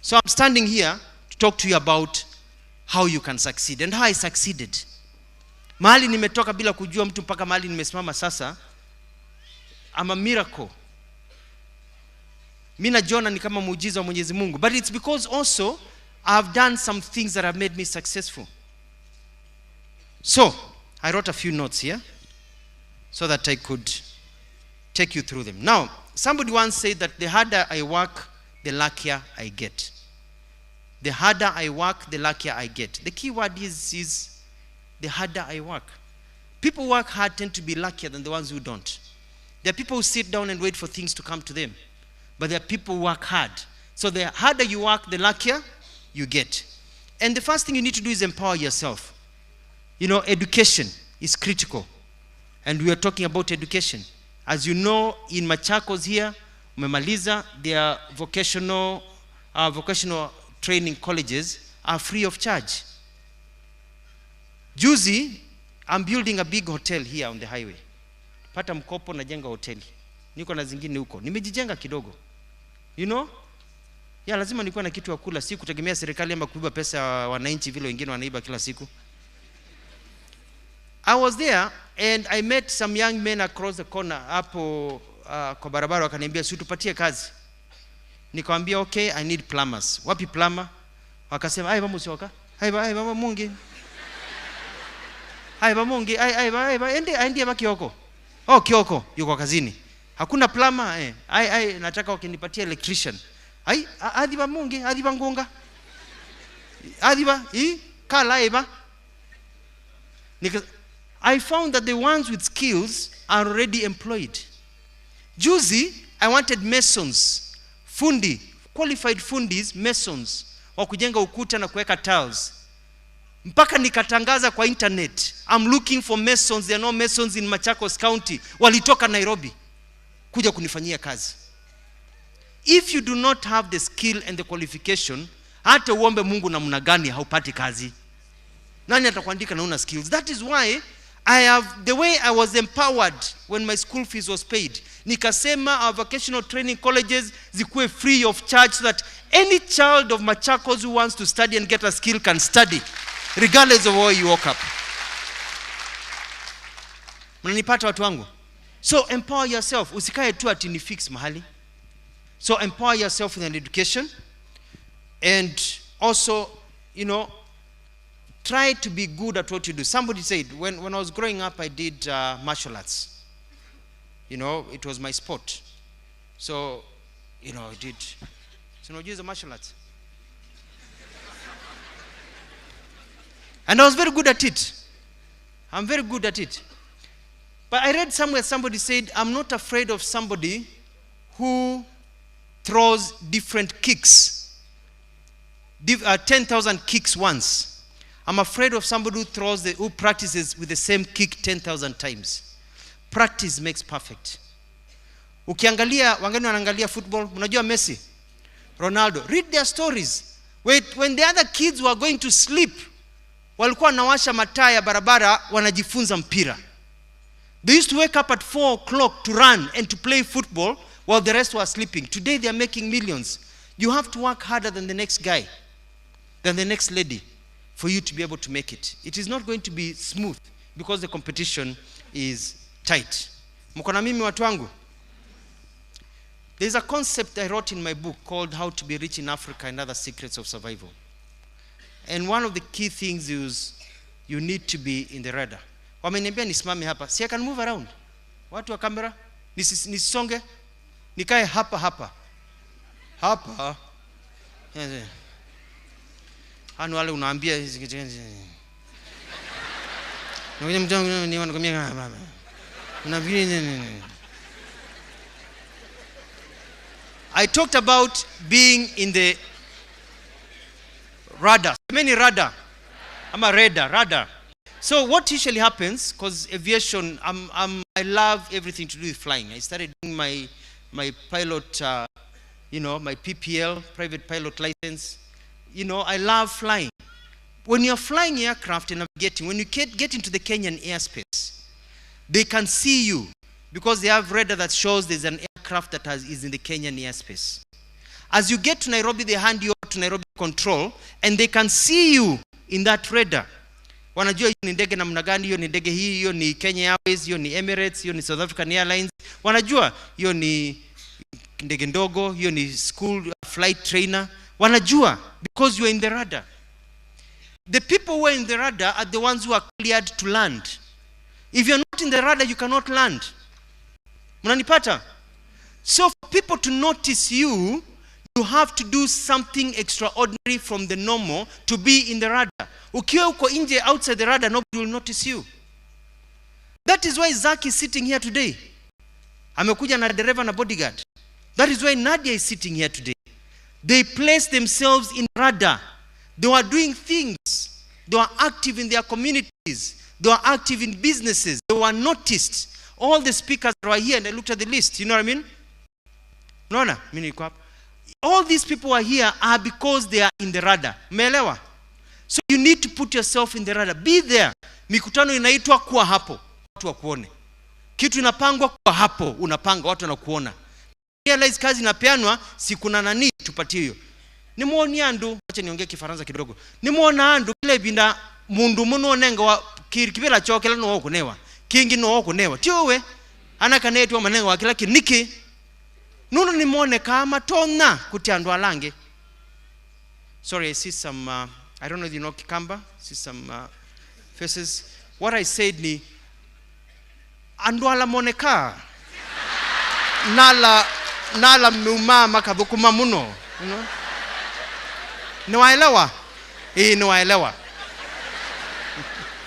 So I'm standing here to talk to you about how you can succeed and how I succeeded. Mahali nimetoka bila kujua mtu mpaka mahali nimesimama sasa. I'm a miracle. Mimi najiona ni kama muujiza wa Mwenyezi Mungu. But it's because also I've done some things that have made me successful. So, I wrote a few notes here so that I could take you through them. Now, somebody once said that the harder I work, the luckier I get. The harder I work, the luckier I get. The key word is the harder I work. People who work hard tend to be luckier than the ones who don't. There are people who sit down and wait for things to come to them. But there are people who work hard. So the harder you work, the luckier you get. And the first thing you need to do is empower yourself. You know, education is critical. And we are talking about education. As you know, in Machakos here, Umemaliza, their vocational training colleges are free of charge. Juzi, I'm building a big hotel here on the highway. Pata mkopo na jenga hoteli. Niko na zingine huko. Nimejijenga kidogo. You know? Ya lazima nikuwa na kitu ya kula, si kutegemea serikali ama kuiba pesa ya wananchi vile wengine wanaiba kila siku. I was there and I met some young men across the corner hapo kwa barabara, wakaniambia si tupatie kazi. Nikamwambia okay, I need plumbers. Wapi plumber? Wakasema ai bamu sioka. Ai baba mungi. Ai baba mungi, ende baki Kioko. Oh, Kioko yuko kazini. Hakuna plumber nataka wakinipatia electrician. Ai adiba mungi, adiba ngonga. Adiba kala eba. I found that the ones with skills are already employed. Juzi, I wanted masons, fundi, qualified fundis, masons, wa kujenga ukuta na kuweka tiles. Mpaka nikatangaza kwa internet, I'm looking for masons, there are no masons in Machakos County. Walitoka Nairobi, kuja kunifanyia kazi. If you do not have the skill and the qualification, hata uombe Mungu namna gani haupati kazi. Nani atakuandika na una skills? That is why the way I was empowered when my school fees was paid. Nikasema our vocational training colleges zikuwe free of charge so that any child of Machakos who wants to study and get a skill can study, regardless of where you woke up. Mnanipata watu wangu? So empower yourself. Usikae tu ati ni fix mahali. So empower yourself in an education. And also, you know, try to be good at what you do. Somebody said, when I was growing up, I did martial arts. You know, it was my sport. So, you know, I did. So, no, use martial arts. And I was very good at it. I'm very good at it. But I read somewhere somebody said, I'm not afraid of somebody who throws different kicks. 10,000 kicks once. I'm afraid of somebody who practices with the same kick 10,000 times. Practice makes perfect. Ukiangalia, wangani wanaangalia football, unajua Messi, Ronaldo, read their stories. When the other kids were going to sleep, walikuwa wanawasha mataa ya barabara wanajifunza mpira. They used to wake up at 4 o'clock to run and to play football while the rest were sleeping. Today they are making millions. You have to work harder than the next guy, than the next lady, for you to be able to make it. It is not going to be smooth because the competition is tight. Mko na mimi watu wangu? There's a concept I wrote in my book called How to be Rich in Africa and Other Secrets of Survival. And one of the key things is you need to be in the radar. Wameniambia nisimame hapa. See, I can move around. Watu wa kamera, nisonge. Nikae hapa. Hapa. Hanu wale unaambia I talked about being in the radar. Many radar. I'm a radar. So what usually happens, because aviation, I love everything to do with flying. I started doing my pilot, my PPL, private pilot license. You know, I love flying. When you're flying aircraft and navigating, when you get into the Kenyan airspace, they can see you because they have radar that shows there's an aircraft that is in the Kenyan airspace. As you get to Nairobi, they hand you out to Nairobi control, and they can see you in that radar. Wanajua hiyo ni ndege namna gani, hiyo ni ndege hii, hiyo ni Kenya Airways, hiyo ni Emirates, hiyo ni South African Airlines. Wanajua hiyo ni ndege ndogo, hiyo ni school flight trainer. Wanajua because you are in the radar. The people who are in the radar are the ones who are cleared to land. If you're not in the radar, you cannot land. Mnanipata? So for people to notice you, you have to do something extraordinary from the normal to be in the radar. Ukiwa uko nje, outside the radar, nobody will notice you. That is why Zach is sitting here today. Amekuja na dereva na bodyguard. That is why Nadia is sitting here today. They placed themselves in radar. They were doing things. They were active in their communities. They were active in businesses. They were noticed. All the speakers were here, and I looked at the list. You know what I mean? No. All these people are here are because they are in the radar. Umeelewa? So you need to put yourself in the radar. Be there. Mikutano inaitwa kuwa hapo. Watu wakuone. Kitu inapangwa kuwa hapo. Unapanga watu wanakuona. Realize kazi inapeanwa, si kuna nani tupatie hiyo. Nimuoni andu, acha niongee Kifaransa kidogo. Nimuona andu kile binda mundu muno nenga wa kibela chokela no okunewa. Kingi no okunewa. Tiwe anakane tu manenga wa kila kiniki. Nuno nimuone kama tona kutiandwa lange. Sorry, I see some I don't know if you know Kikamba. See some faces. What I said ni andwala moneka. Nala muma makabukuma muno, you know? Niwaelewa? Niwaelewa.